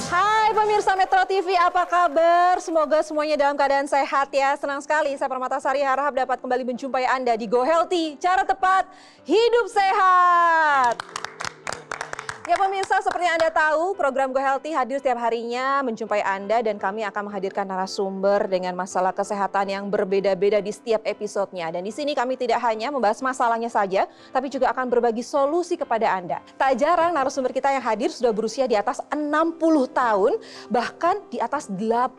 Hai pemirsa Metro TV, apa kabar? Semoga semuanya dalam keadaan sehat ya. Senang sekali saya Permatasari harap dapat kembali menjumpai Anda di Go Healthy. Cara tepat, hidup sehat. Ya pemirsa, seperti yang Anda tahu, program Go Healthy hadir setiap harinya menjumpai Anda dan kami akan menghadirkan narasumber dengan masalah kesehatan yang berbeda-beda di setiap episodenya. Dan di sini kami tidak hanya membahas masalahnya saja, tapi juga akan berbagi solusi kepada Anda. Tak jarang narasumber kita yang hadir sudah berusia di atas 60 tahun, bahkan di atas 80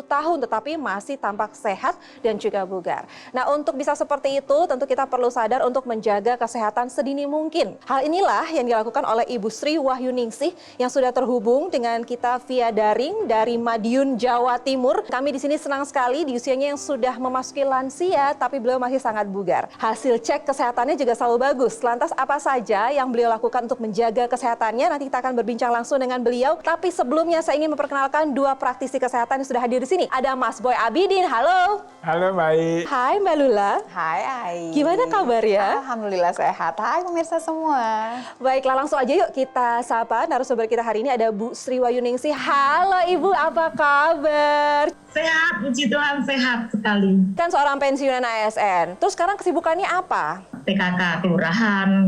tahun, tetapi masih tampak sehat dan juga bugar. Nah, untuk bisa seperti itu, tentu kita perlu sadar untuk menjaga kesehatan sedini mungkin. Hal inilah yang dilakukan oleh Ibu Sri Wahyuningsih yang sudah terhubung dengan kita via daring dari Madiun, Jawa Timur. Kami di sini senang sekali di usianya yang sudah memasuki lansia, tapi beliau masih sangat bugar. Hasil cek kesehatannya juga selalu bagus. Lantas apa saja yang beliau lakukan untuk menjaga kesehatannya? Nanti kita akan berbincang langsung dengan beliau. Tapi sebelumnya saya ingin memperkenalkan dua praktisi kesehatan yang sudah hadir di sini. Ada Mas Boy Abidin, halo. Halo, baik. Hai Mbak Lula. Hai. Gimana kabar ya? Alhamdulillah sehat. Hai pemirsa semua. Baiklah, langsung aja yuk kita sapa narasumber kita hari ini, ada Bu Sri Wahyuningsih. Halo Ibu, apa kabar? Sehat, puji Tuhan, sehat sekali. Kan seorang pensiunan ASN, terus sekarang kesibukannya apa? PKK kelurahan,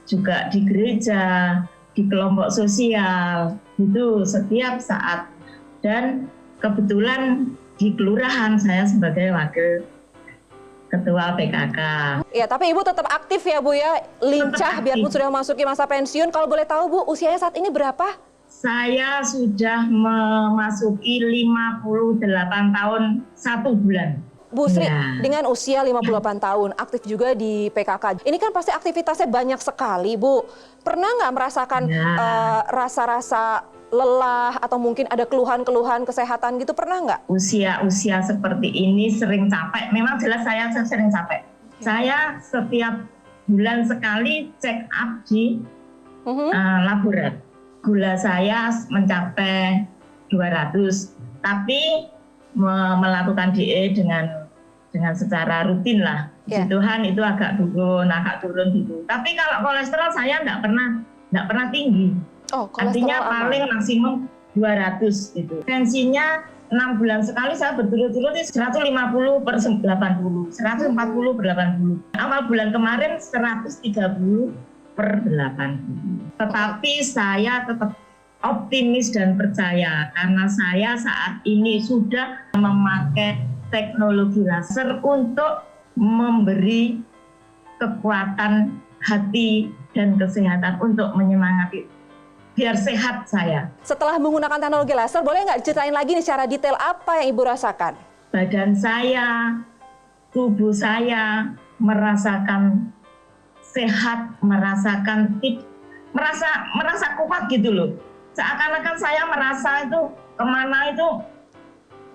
juga di gereja, di kelompok sosial, itu setiap saat. Dan kebetulan di kelurahan saya sebagai wakil ketua PKK. Ya, tapi Ibu tetap aktif ya Bu ya, lincah biarpun sudah memasuki masa pensiun. Kalau boleh tahu Bu, usianya saat ini berapa? Saya sudah memasuki 58 tahun 1 bulan. Bu Sri, Ya. dengan usia 58 tahun, aktif juga di PKK. Ini kan pasti aktivitasnya banyak sekali Bu. Pernah nggak merasakan rasa-rasa lelah atau mungkin ada keluhan-keluhan kesehatan gitu, pernah nggak? Usia seperti ini sering capek. Memang jelas saya sering capek. Saya setiap bulan sekali check up di laboratorium. Gula saya mencapai 200, tapi melakukan DE dengan secara rutin lah. Puji Tuhan itu agak turun gitu. Tapi kalau kolesterol saya nggak pernah tinggi. Oh, Artinya paling maksimum 200 gitu. Tensinya 6 bulan sekali saya berturut-turut 150/80, 140/80. Awal bulan kemarin 130/80. Tetapi saya tetap optimis dan percaya karena saya saat ini sudah memakai teknologi laser untuk memberi kekuatan hati dan kesehatan untuk menyemangati biar sehat saya. Setelah menggunakan teknologi laser, boleh nggak ceritain lagi nih secara detail apa yang Ibu rasakan? Badan saya, tubuh saya merasakan sehat, merasakan merasa kuat gitu loh. Seakan-akan saya merasa itu kemana itu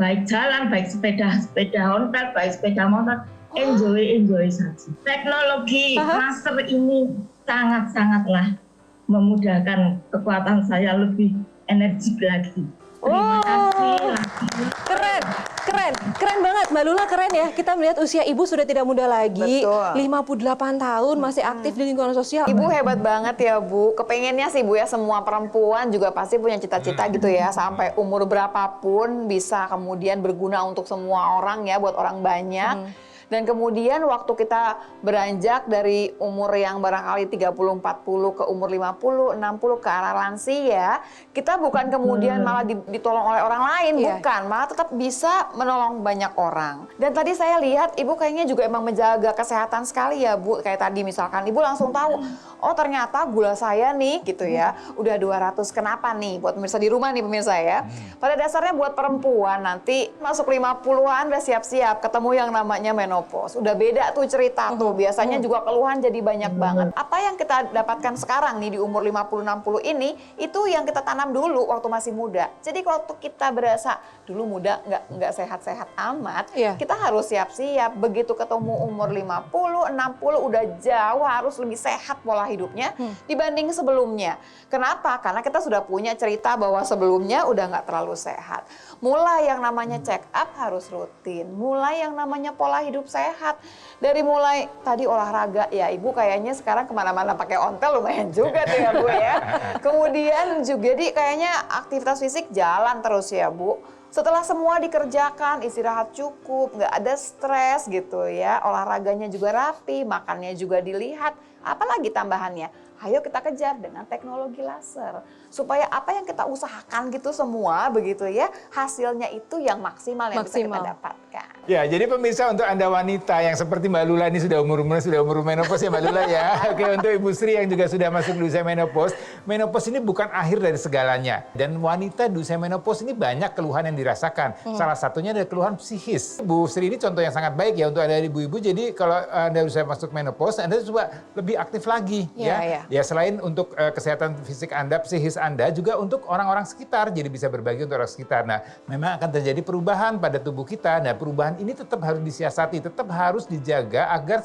baik jalan, baik sepeda ontel, baik sepeda motor, enjoy saja. Teknologi laser ini sangatlah memudahkan kekuatan saya lebih energik lagi. Terima kasih. Keren banget Mbak Lula, keren ya. Kita melihat usia Ibu sudah tidak muda lagi. Betul. 58 tahun masih aktif di lingkungan sosial. Ibu hebat banget ya Bu. Kepengennya sih Bu ya, semua perempuan juga pasti punya cita-cita gitu ya. Sampai umur berapapun bisa kemudian berguna untuk semua orang ya, buat orang banyak. Dan kemudian waktu kita beranjak dari umur yang barangkali 30-40 ke umur 50-60 ke arah lansia, kita bukan kemudian malah ditolong oleh orang lain, bukan, malah tetap bisa menolong banyak orang. Dan tadi saya lihat Ibu kayaknya juga emang menjaga kesehatan sekali ya Bu, kayak tadi misalkan Ibu langsung tahu, oh ternyata gula saya nih gitu ya, udah 200, kenapa nih? Buat pemirsa di rumah nih pemirsa ya. Pada dasarnya buat perempuan nanti masuk 50-an udah siap-siap ketemu yang namanya menopause. Udah beda tuh cerita tuh. Biasanya juga keluhan jadi banyak banget. Apa yang kita dapatkan sekarang nih di umur 50-60 ini, itu yang kita tanam dulu waktu masih muda. Jadi waktu kita berasa dulu muda nggak sehat-sehat amat, kita harus siap-siap. Begitu ketemu umur 50, 60 udah jauh harus lebih sehat pola hidupnya dibanding sebelumnya. Kenapa? Karena kita sudah punya cerita bahwa sebelumnya udah nggak terlalu sehat. Mulai yang namanya check up harus rutin. Mulai yang namanya pola hidup sehat. Dari mulai tadi olahraga, ya Ibu kayaknya sekarang kemana-mana pakai ontel lumayan juga tuh ya Bu ya. Kemudian juga kayaknya aktivitas fisik jalan terus ya Bu. Setelah semua dikerjakan, istirahat cukup, nggak ada stres gitu ya. Olahraganya juga rapi, makannya juga dilihat. Apalagi tambahannya? Ayo kita kejar dengan teknologi laser. Supaya apa yang kita usahakan gitu semua begitu ya, hasilnya itu yang maksimal yang bisa kita dapatkan. Ya, jadi pemirsa untuk Anda wanita yang seperti Mbak Lula ini sudah umur menopause ya Mbak Lula ya. Oke, untuk Ibu Sri yang juga sudah masuk di usia menopause, menopause ini bukan akhir dari segalanya. Dan wanita di usia menopause ini banyak keluhan yang dirasakan. Salah satunya adalah keluhan psikis. Bu Sri ini contoh yang sangat baik ya untuk Anda ibu-ibu. Jadi kalau Anda sudah masuk menopause, Anda coba lebih aktif lagi ya. Ya, selain untuk kesehatan fisik Anda, psikis Anda, juga untuk orang-orang sekitar. Jadi bisa berbagi untuk orang sekitar. Nah, memang akan terjadi perubahan pada tubuh kita. Nah, perubahan ini tetap harus disiasati, tetap harus dijaga agar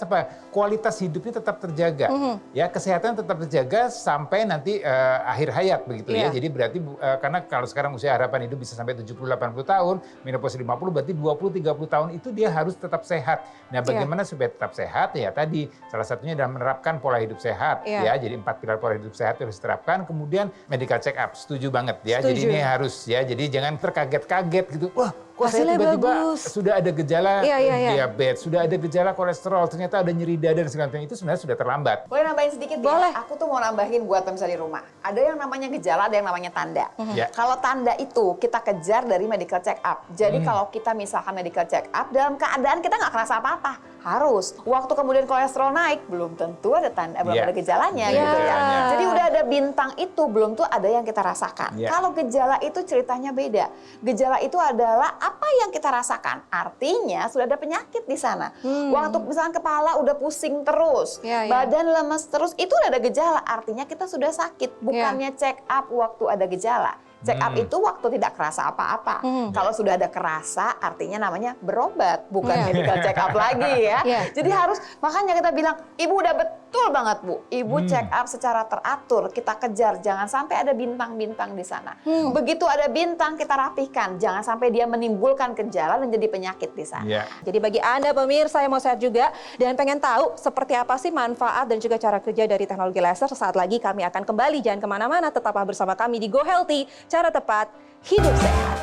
kualitas hidupnya tetap terjaga. Ya, kesehatan tetap terjaga sampai nanti akhir hayat begitu ya. Jadi berarti karena kalau sekarang usia harapan hidup bisa sampai 70-80 tahun, menopause 50 berarti 20-30 tahun itu dia harus tetap sehat. Nah, bagaimana supaya tetap sehat? Ya tadi salah satunya adalah menerapkan pola hidup sehat ya. Jadi 4 pilar pola hidup sehat harus diterapkan. Kemudian medical check up, setuju banget ya. Jadi ini harus ya. Jadi jangan terkaget-kaget gitu. Wah, kok saya tiba-tiba sudah ada gejala diabetes, sudah ada gejala kolesterol, ternyata ada nyeri dada dan segala macam, itu sebenarnya sudah terlambat. Boleh nambahin sedikit Boleh. Ya? Aku tuh mau nambahin buat pemirsa di rumah. Ada yang namanya gejala, ada yang namanya tanda. Kalau tanda itu kita kejar dari medical check up. Jadi kalau kita misalkan medical check up, dalam keadaan kita nggak kerasa apa-apa. Harus. Waktu kemudian kolesterol naik, belum tentu ada tanda, belum ada gejalanya gitu ya. Jadi udah ada bintang itu, belum tuh ada yang kita rasakan. Kalau gejala itu ceritanya beda. Gejala itu adalah apa yang kita rasakan. Artinya sudah ada penyakit di sana. Waktu misalkan kepala udah pusing terus, badan lemes terus, itu udah ada gejala. Artinya kita sudah sakit. Bukannya check up waktu ada gejala. Check up itu waktu tidak kerasa apa-apa. Kalau sudah ada kerasa, artinya namanya berobat, bukan medical check up lagi ya. Jadi harus, makanya kita bilang, Ibu udah betul banget Bu. Ibu check up secara teratur, kita kejar, jangan sampai ada bintang-bintang di sana. Begitu ada bintang, kita rapihkan, jangan sampai dia menimbulkan gejala dan jadi penyakit di sana. Jadi bagi Anda pemirsa yang mau sehat juga dan pengen tahu seperti apa sih manfaat dan juga cara kerja dari teknologi laser, sesaat lagi kami akan kembali. Jangan kemana-mana, tetaplah bersama kami di Go Healthy, cara tepat hidup sehat.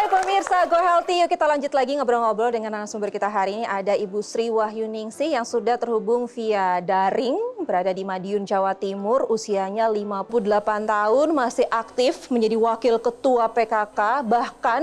Pemirsa Go Healthy, yuk kita lanjut lagi ngobrol-ngobrol dengan narasumber kita hari ini. Ada Ibu Sri Wahyuningsih yang sudah terhubung via daring, berada di Madiun, Jawa Timur, usianya 58 tahun, masih aktif menjadi Wakil Ketua PKK. Bahkan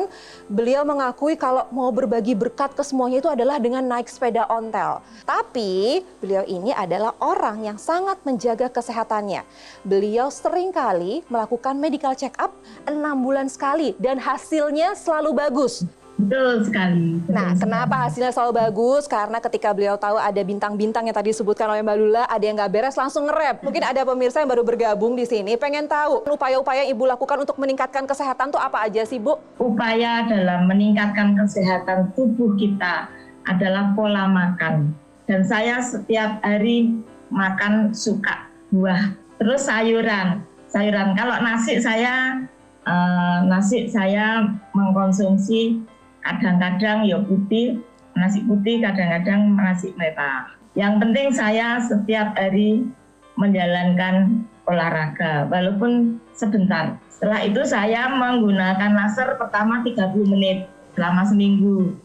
beliau mengakui kalau mau berbagi berkat ke semuanya itu adalah dengan naik sepeda ontel. Tapi beliau ini adalah orang yang sangat menjaga kesehatannya. Beliau seringkali melakukan medical check up 6 bulan sekali dan hasilnya selalu bagus. Betul sekali. Nah, kenapa hasilnya selalu bagus? Karena ketika beliau tahu ada bintang-bintang yang tadi disebutkan oleh Mbak Lula, ada yang nggak beres langsung nge-rap. Mungkin ada pemirsa yang baru bergabung di sini, pengen tahu upaya-upaya Ibu lakukan untuk meningkatkan kesehatan tuh apa aja sih, Bu? Upaya dalam meningkatkan kesehatan tubuh kita adalah pola makan. Dan saya setiap hari makan suka buah, terus sayuran. Kalau nasi saya mengkonsumsi kadang-kadang ya putih, nasi putih, kadang-kadang nasi merah. Yang penting saya setiap hari menjalankan olahraga, walaupun sebentar. Setelah itu saya menggunakan laser pertama 30 menit selama seminggu.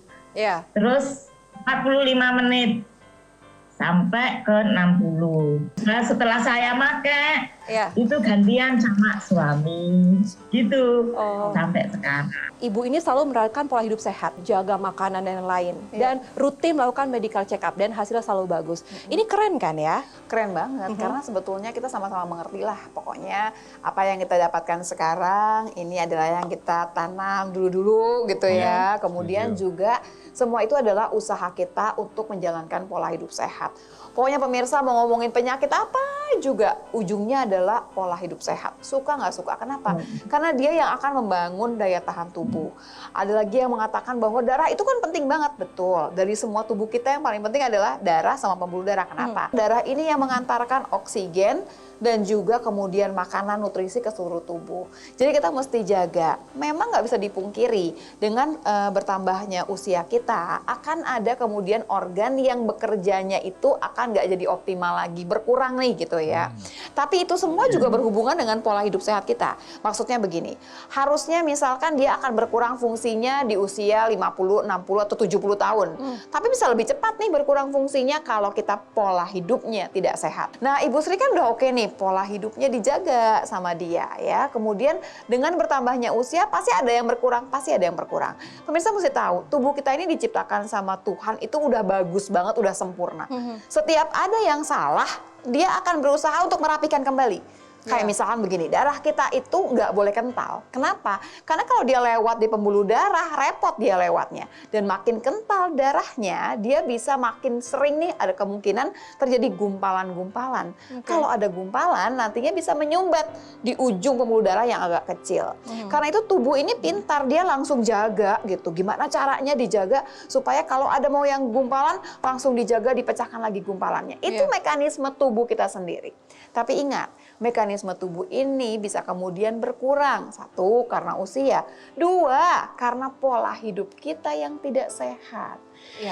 Terus 45 menit sampai ke 60. Nah, setelah saya pakai, itu gantian sama suami, gitu, sampai sekarang. Ibu ini selalu menerapkan pola hidup sehat, jaga makanan dan lain, dan rutin melakukan medical check up dan hasilnya selalu bagus. Ini keren kan ya? Keren banget, karena sebetulnya kita sama-sama mengerti lah, pokoknya apa yang kita dapatkan sekarang, ini adalah yang kita tanam dulu-dulu gitu ya. Kemudian juga semua itu adalah usaha kita untuk menjalankan pola hidup sehat. Pokoknya pemirsa mau ngomongin penyakit apa juga, ujungnya adalah pola hidup sehat. Suka nggak suka, kenapa? Karena dia yang akan membangun daya tahan tubuh. Ada lagi yang mengatakan bahwa darah itu kan penting banget, betul. Dari semua tubuh kita yang paling penting adalah darah sama pembuluh darah. Kenapa? Darah ini yang mengantarkan oksigen dan juga kemudian makanan, nutrisi ke seluruh tubuh. Jadi kita mesti jaga. Memang nggak bisa dipungkiri, dengan bertambahnya usia kita, akan ada kemudian organ yang bekerjanya itu akan nggak jadi optimal lagi, berkurang nih gitu ya. Tapi itu semua juga berhubungan dengan pola hidup sehat kita. Maksudnya begini, harusnya misalkan dia akan berkurang fungsinya di usia 50, 60, atau 70 tahun. Tapi bisa lebih cepat nih berkurang fungsinya kalau kita pola hidupnya tidak sehat. Nah, Ibu Sri kan udah oke nih, pola hidupnya dijaga sama dia ya. Kemudian dengan bertambahnya usia pasti ada yang berkurang, pasti ada yang berkurang. Pemirsa mesti tahu, tubuh kita ini diciptakan sama Tuhan itu udah bagus banget, udah sempurna. Setiap ada yang salah, dia akan berusaha untuk merapikan kembali. Kayak misalkan begini, darah kita itu nggak boleh kental. Kenapa? Karena kalau dia lewat di pembuluh darah, repot dia lewatnya. Dan makin kental darahnya, dia bisa makin sering nih ada kemungkinan terjadi gumpalan-gumpalan. Kalau ada gumpalan, nantinya bisa menyumbat di ujung pembuluh darah yang agak kecil. Karena itu tubuh ini pintar, dia langsung jaga gitu. Gimana caranya dijaga supaya kalau ada mau yang gumpalan, langsung dijaga, dipecahkan lagi gumpalannya. Itu mekanisme tubuh kita sendiri. Tapi ingat, mekanisme tubuh ini bisa kemudian berkurang. 1, karena usia. 2, karena pola hidup kita yang tidak sehat.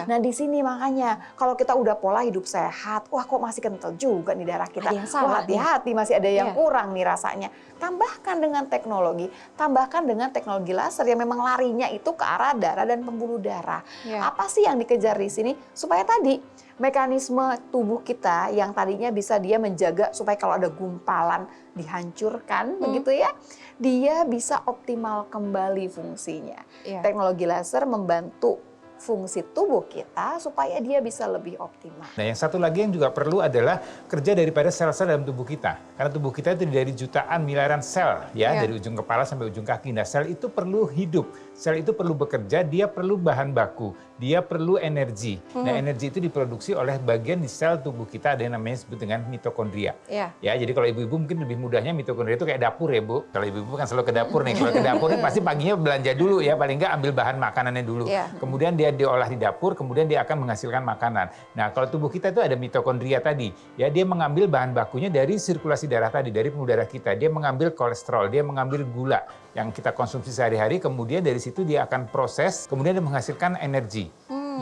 Nah di sini makanya kalau kita udah pola hidup sehat, wah kok masih kental juga nih darah kita. Wah hati-hati, masih ada yang kurang nih rasanya. Tambahkan dengan teknologi, tambahkan dengan teknologi laser yang memang larinya itu ke arah darah dan pembuluh darah. Apa sih yang dikejar di sini? Supaya tadi mekanisme tubuh kita yang tadinya bisa dia menjaga supaya kalau ada gumpalan dihancurkan begitu ya, dia bisa optimal kembali fungsinya. Teknologi laser membantu fungsi tubuh kita supaya dia bisa lebih optimal. Nah, yang satu lagi yang juga perlu adalah kerja daripada sel-sel dalam tubuh kita. Karena tubuh kita itu dari jutaan miliaran sel ya, dari ujung kepala sampai ujung kaki. Nah, sel itu perlu hidup. Sel itu perlu bekerja, dia perlu bahan baku, dia perlu energi. Nah, energi itu diproduksi oleh bagian di sel tubuh kita, ada yang namanya disebut dengan mitokondria. Ya, jadi kalau ibu-ibu mungkin lebih mudahnya mitokondria itu kayak dapur ya, Bu. Kalau ibu-ibu kan selalu ke dapur nih. Kalau ke dapur ini pasti paginya belanja dulu ya, paling nggak ambil bahan makanannya dulu. Kemudian dia diolah di dapur, kemudian dia akan menghasilkan makanan. Nah, kalau tubuh kita itu ada mitokondria tadi, ya dia mengambil bahan bakunya dari sirkulasi darah tadi, dari pembuluh darah kita. Dia mengambil kolesterol, dia mengambil gula yang kita konsumsi sehari-hari, kemudian dari situ dia akan proses, kemudian dia menghasilkan energi.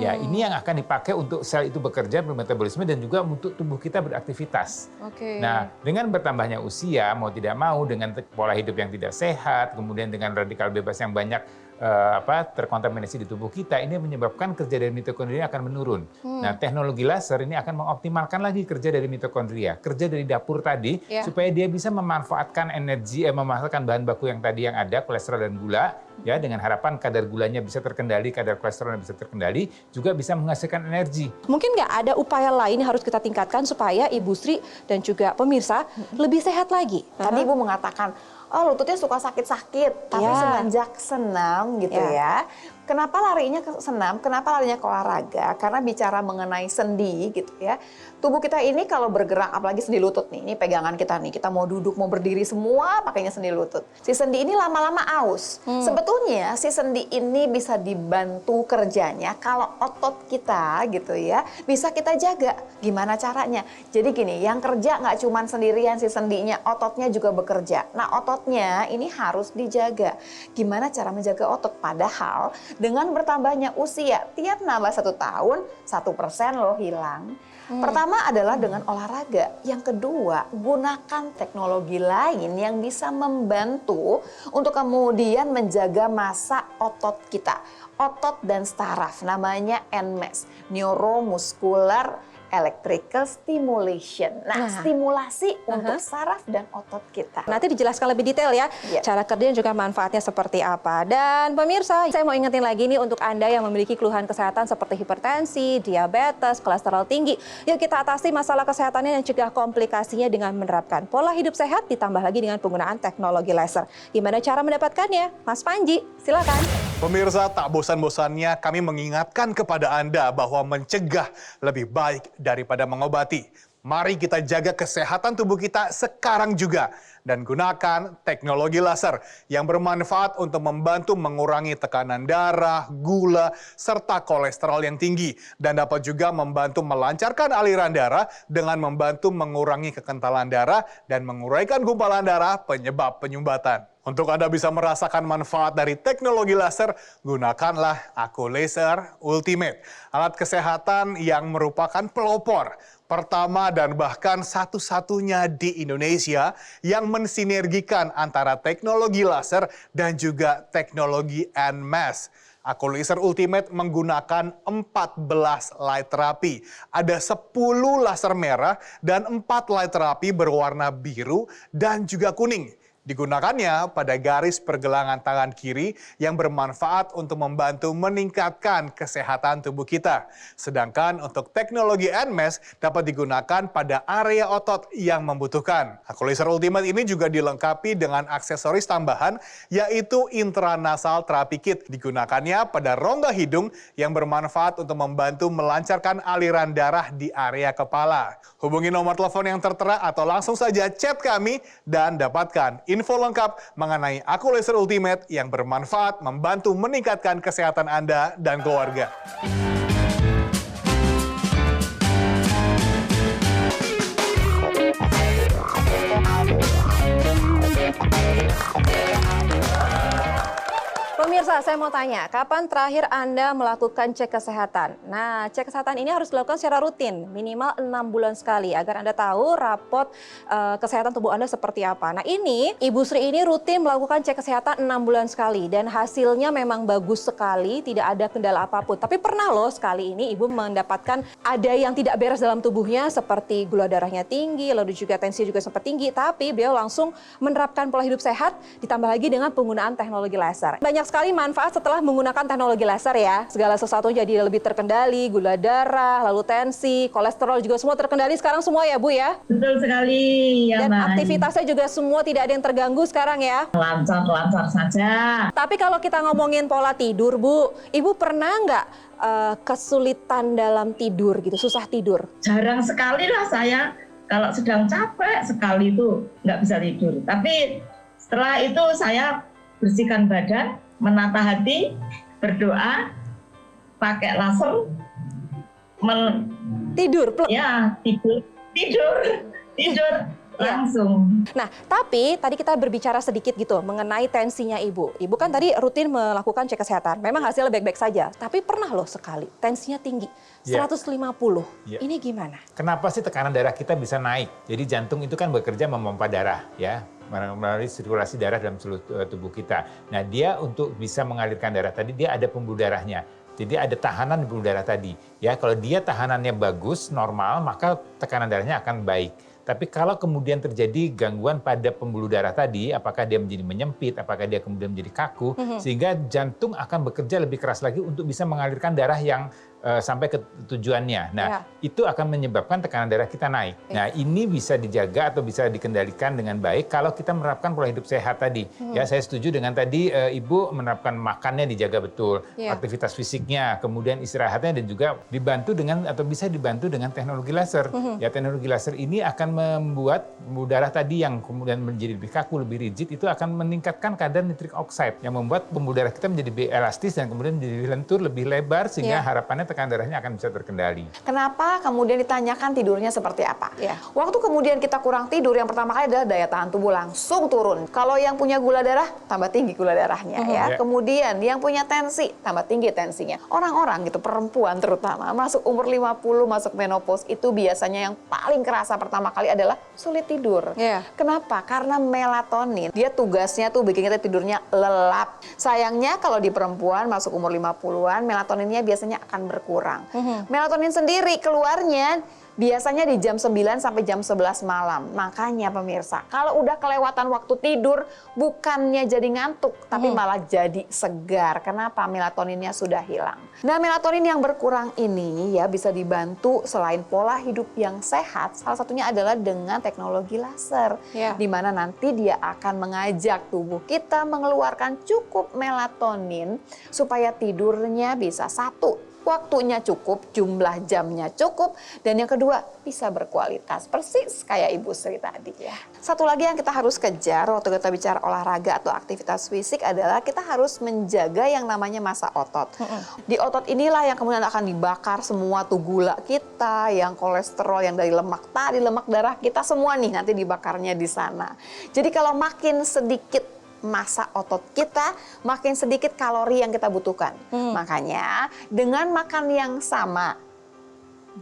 Ya, ini yang akan dipakai untuk sel itu bekerja, bermetabolisme, dan juga untuk tubuh kita beraktivitas. Nah, dengan bertambahnya usia, mau tidak mau, dengan pola hidup yang tidak sehat, kemudian dengan radikal bebas yang banyak terkontaminasi di tubuh kita, ini menyebabkan kerja dari mitokondria akan menurun. Nah, teknologi laser ini akan mengoptimalkan lagi kerja dari mitokondria, kerja dari dapur tadi, supaya dia bisa memanfaatkan energi, memanfaatkan bahan baku yang tadi yang ada, kolesterol dan gula, ya, dengan harapan kadar gulanya bisa terkendali, kadar kolesterolnya bisa terkendali, juga bisa menghasilkan energi. Mungkin nggak ada upaya lain yang harus kita tingkatkan supaya Ibu Sri dan juga pemirsa lebih sehat lagi? Tadi Ibu mengatakan, oh lututnya suka sakit-sakit, tapi semenjak senam gitu ya. Kenapa larinya ke senam? Kenapa larinya ke olahraga? Karena bicara mengenai sendi gitu ya. Tubuh kita ini kalau bergerak, apalagi sendi lutut nih, ini pegangan kita nih. Kita mau duduk, mau berdiri semua pakainya sendi lutut. Si sendi ini lama-lama aus. Sebetulnya si sendi ini bisa dibantu kerjanya kalau otot kita gitu ya, bisa kita jaga. Gimana caranya? Jadi gini, yang kerja nggak cuma sendirian si sendinya, ototnya juga bekerja. Nah ototnya ini harus dijaga. Gimana cara menjaga otot? Padahal dengan bertambahnya usia, tiap nambah 1 tahun, 1% loh hilang. Pertama adalah dengan olahraga. Yang kedua, gunakan teknologi lain yang bisa membantu untuk kemudian menjaga massa otot kita. Otot dan saraf, namanya NMES, Neuromuscular Electrical Stimulation. Nah, stimulasi untuk saraf dan otot kita. Nanti dijelaskan lebih detail ya, cara kerja dan juga manfaatnya seperti apa. Dan pemirsa, saya mau ingetin lagi nih untuk Anda yang memiliki keluhan kesehatan seperti hipertensi, diabetes, kolesterol tinggi. Yuk kita atasi masalah kesehatannya dan cegah komplikasinya dengan menerapkan pola hidup sehat ditambah lagi dengan penggunaan teknologi laser. Gimana cara mendapatkannya? Mas Panji, silakan. Pemirsa, tak bosan-bosannya kami mengingatkan kepada Anda bahwa mencegah lebih baik daripada mengobati. Mari kita jaga kesehatan tubuh kita sekarang juga dan gunakan teknologi laser yang bermanfaat untuk membantu mengurangi tekanan darah, gula, serta kolesterol yang tinggi dan dapat juga membantu melancarkan aliran darah dengan membantu mengurangi kekentalan darah dan menguraikan gumpalan darah penyebab penyumbatan. Untuk Anda bisa merasakan manfaat dari teknologi laser, gunakanlah Aku Laser Ultimate, alat kesehatan yang merupakan pelopor pertama dan bahkan satu-satunya di Indonesia yang mensinergikan antara teknologi laser dan juga teknologi NMAS. Aku Laser Ultimate menggunakan 14 light therapy. Ada 10 laser merah dan 4 light therapy berwarna biru dan juga kuning. Digunakannya pada garis pergelangan tangan kiri yang bermanfaat untuk membantu meningkatkan kesehatan tubuh kita. Sedangkan untuk teknologi NMAS dapat digunakan pada area otot yang membutuhkan. Aku Laser Ultimate ini juga dilengkapi dengan aksesoris tambahan yaitu intranasal therapy kit. Digunakannya pada rongga hidung yang bermanfaat untuk membantu melancarkan aliran darah di area kepala. Hubungi nomor telepon yang tertera atau langsung saja chat kami dan dapatkan info lengkap mengenai Aku Laser Ultimate yang bermanfaat membantu meningkatkan kesehatan Anda dan keluarga. Pemirsa, saya mau tanya, kapan terakhir Anda melakukan cek kesehatan? Nah, cek kesehatan ini harus dilakukan secara rutin, minimal 6 bulan sekali, agar Anda tahu rapot kesehatan tubuh Anda seperti apa. Nah, ini Ibu Sri ini rutin melakukan cek kesehatan 6 bulan sekali, dan hasilnya memang bagus sekali, tidak ada kendala apapun. Tapi pernah loh sekali ini Ibu mendapatkan ada yang tidak beres dalam tubuhnya, seperti gula darahnya tinggi, lalu juga tensi juga sempat tinggi, tapi beliau langsung menerapkan pola hidup sehat, ditambah lagi dengan penggunaan teknologi laser. Banyak sekali manfaat setelah menggunakan teknologi laser ya. Segala sesuatu jadi lebih terkendali, gula darah, lalu tensi, kolesterol juga semua terkendali sekarang semua ya Bu ya? Betul sekali. Ya, dan Mbak. aktivitasnya juga semua tidak ada yang terganggu sekarang ya? Lancar-lancar saja. Tapi kalau kita ngomongin pola tidur Bu, Ibu pernah nggak kesulitan dalam tidur gitu, susah tidur? Jarang sekali lah saya kalau sedang capek sekali itu nggak bisa tidur. Tapi setelah itu saya bersihkan badan, menata hati, berdoa, pakai laser, tidur, plek. ya tidur langsung. Nah, tapi tadi kita berbicara sedikit gitu mengenai tensinya Ibu. Ibu kan tadi rutin melakukan cek kesehatan. Memang hasilnya baik-baik saja, tapi pernah loh sekali tensinya tinggi, 150. Ini gimana? Kenapa sih tekanan darah kita bisa naik? Jadi jantung itu kan bekerja memompa darah ya, melalui sirkulasi darah dalam seluruh tubuh kita. Nah, dia untuk bisa mengalirkan darah tadi dia ada pembuluh darahnya. Jadi ada tahanan di pembuluh darah tadi. Ya, kalau dia tahanannya bagus, normal, maka tekanan darahnya akan baik. Tapi kalau kemudian terjadi gangguan pada pembuluh darah tadi, apakah dia menjadi menyempit, apakah dia kemudian menjadi kaku, sehingga jantung akan bekerja lebih keras lagi untuk bisa mengalirkan darah yang sampai ke tujuannya. Nah, itu akan menyebabkan tekanan darah kita naik. Nah, ini bisa dijaga atau bisa dikendalikan dengan baik kalau kita menerapkan pola hidup sehat tadi. Ya, saya setuju dengan tadi Ibu menerapkan makannya dijaga betul, aktivitas fisiknya, kemudian istirahatnya dan juga dibantu dengan atau bisa dibantu dengan teknologi laser. Ya, teknologi laser ini akan membuat pembuluh darah tadi yang kemudian menjadi lebih kaku, lebih rigid, itu akan meningkatkan kadar nitric oxide yang membuat pembuluh darah kita menjadi lebih elastis dan kemudian menjadi lentur, lebih lebar sehingga harapannya tekanan darahnya akan bisa terkendali. Kenapa kemudian ditanyakan tidurnya seperti apa? Waktu kemudian kita kurang tidur, yang pertama kali adalah daya tahan tubuh langsung turun. Kalau yang punya gula darah, tambah tinggi gula darahnya ya. Kemudian yang punya tensi, tambah tinggi tensinya. Orang-orang gitu, perempuan terutama, masuk umur 50, masuk menopause, itu biasanya yang paling kerasa pertama kali adalah sulit tidur. Kenapa? Karena melatonin, dia tugasnya tuh bikin kita tidurnya lelap. Sayangnya kalau di perempuan masuk umur 50-an, melatoninnya biasanya akan berkurang. Melatonin sendiri keluarnya Biasanya di jam 9 sampai jam 11 malam. Makanya pemirsa, kalau udah kelewatan waktu tidur, bukannya jadi ngantuk, tapi malah jadi segar. Kenapa? Melatoninnya sudah hilang. Nah, melatonin yang berkurang ini ya bisa dibantu selain pola hidup yang sehat, salah satunya adalah dengan teknologi laser. Ya. Di mana nanti dia akan mengajak tubuh kita mengeluarkan cukup melatonin supaya tidurnya bisa satu, waktunya cukup, jumlah jamnya cukup, dan yang kedua bisa berkualitas, persis kayak Ibu Sri tadi ya. Satu lagi yang kita harus kejar waktu kita bicara olahraga atau aktivitas fisik adalah kita harus menjaga yang namanya massa otot. Di otot inilah yang kemudian akan dibakar semua tuh gula kita, yang kolesterol, yang dari lemak tadi, lemak darah kita semua nih nanti dibakarnya di sana. Jadi kalau makin sedikit massa otot kita, makin sedikit kalori yang kita butuhkan. Makanya dengan makan yang sama,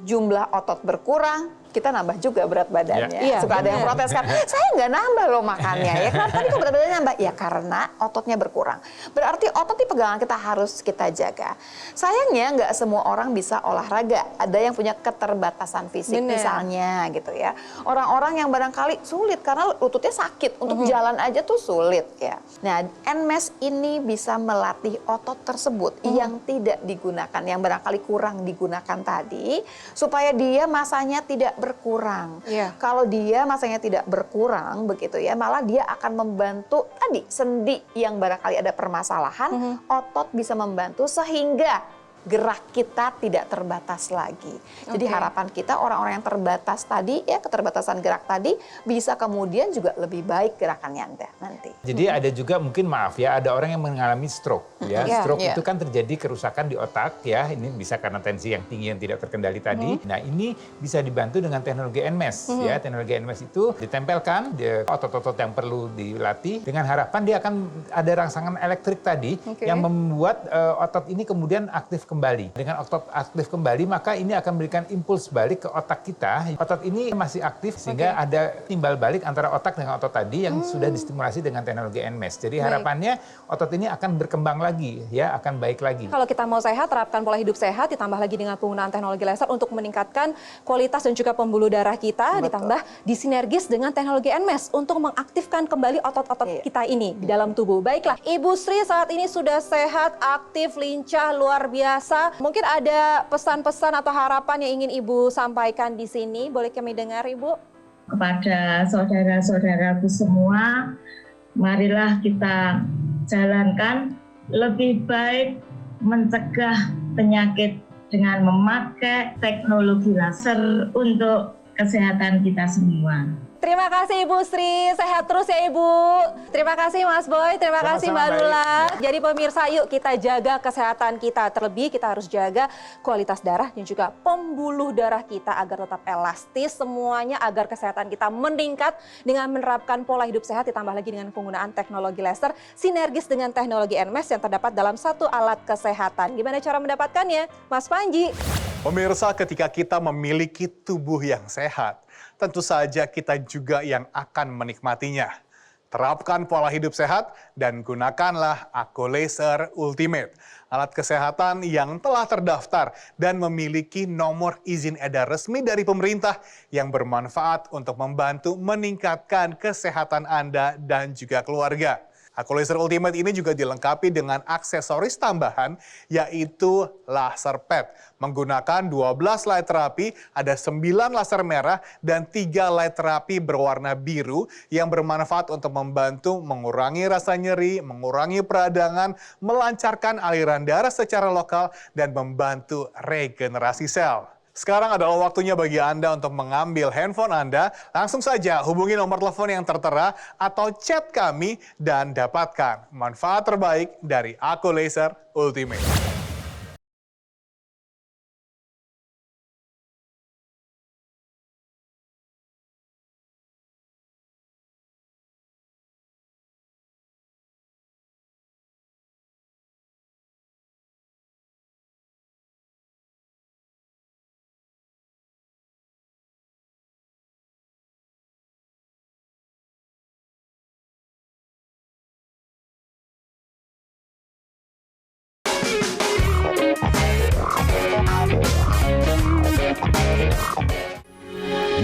jumlah otot berkurang, kita nambah juga berat badannya. Iya, Suka ada yang protes kan, saya nggak nambah loh makannya. Ya kan, tapi kok berat badannya nambah? Ya karena ototnya berkurang. Berarti otot di pegangan kita harus kita jaga. Sayangnya nggak semua orang bisa olahraga. Ada yang punya keterbatasan fisik misalnya gitu ya. Orang-orang yang barangkali sulit karena lututnya sakit. Untuk jalan aja tuh sulit ya. Nah, NMAS ini bisa melatih otot tersebut yang tidak digunakan, yang barangkali kurang digunakan tadi, supaya dia masanya tidak berkurang. Kalau dia masanya tidak berkurang begitu ya, malah dia akan membantu tadi sendi yang barangkali ada permasalahan, otot bisa membantu sehingga gerak kita tidak terbatas lagi. Jadi harapan kita orang-orang yang terbatas tadi ya, keterbatasan gerak tadi bisa kemudian juga lebih baik gerakannya Anda nanti. Jadi ada juga mungkin maaf ya, ada orang yang mengalami stroke ya. Stroke itu kan terjadi kerusakan di otak ya. Ini bisa karena tensi yang tinggi yang tidak terkendali tadi. Nah, ini bisa dibantu dengan teknologi NMAS ya. Teknologi NMAS itu ditempelkan di otot-otot yang perlu dilatih dengan harapan dia akan ada rangsangan elektrik tadi yang membuat otot ini kemudian aktif kembali. Dengan otot aktif kembali, maka ini akan memberikan impuls balik ke otak kita. Otot ini masih aktif sehingga ada timbal balik antara otak dengan otot tadi yang sudah distimulasi dengan teknologi NMAS. Jadi harapannya otot ini akan berkembang lagi ya, akan baik lagi. Kalau kita mau sehat, terapkan pola hidup sehat, ditambah lagi dengan penggunaan teknologi laser untuk meningkatkan kualitas dan juga pembuluh darah kita, ditambah disinergis dengan teknologi NMAS untuk mengaktifkan kembali otot-otot kita ini di dalam tubuh. Baiklah, Ibu Sri saat ini sudah sehat, aktif, lincah, luar biasa. Mungkin ada pesan-pesan atau harapan yang ingin Ibu sampaikan di sini. Boleh kami dengar, Ibu? Kepada saudara-saudaraku semua, marilah kita jalankan lebih baik mencegah penyakit dengan memakai teknologi laser untuk kesehatan kita semua. Terima kasih Ibu Sri, sehat terus ya Ibu. Terima kasih Mas Boy, terima kasih Mbak Lula. Jadi pemirsa, yuk kita jaga kesehatan kita. Terlebih kita harus jaga kualitas darah dan juga pembuluh darah kita agar tetap elastis semuanya, agar kesehatan kita meningkat dengan menerapkan pola hidup sehat ditambah lagi dengan penggunaan teknologi laser sinergis dengan teknologi NMAS yang terdapat dalam satu alat kesehatan. Gimana cara mendapatkannya? Mas Panji. Pemirsa, ketika kita memiliki tubuh yang sehat, tentu saja kita juga yang akan menikmatinya. Terapkan pola hidup sehat dan gunakanlah Aku Laser Ultimate, alat kesehatan yang telah terdaftar dan memiliki nomor izin edar resmi dari pemerintah yang bermanfaat untuk membantu meningkatkan kesehatan Anda dan juga keluarga. Aku Laser Ultimate ini juga dilengkapi dengan aksesoris tambahan, yaitu laser pad. Menggunakan 12 light terapi, ada 9 laser merah dan 3 light terapi berwarna biru yang bermanfaat untuk membantu mengurangi rasa nyeri, mengurangi peradangan, melancarkan aliran darah secara lokal, dan membantu regenerasi sel. Sekarang adalah waktunya bagi Anda untuk mengambil handphone Anda. Langsung saja hubungi nomor telepon yang tertera atau chat kami dan dapatkan manfaat terbaik dari Aku Laser Ultimate.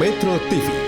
Metro TV.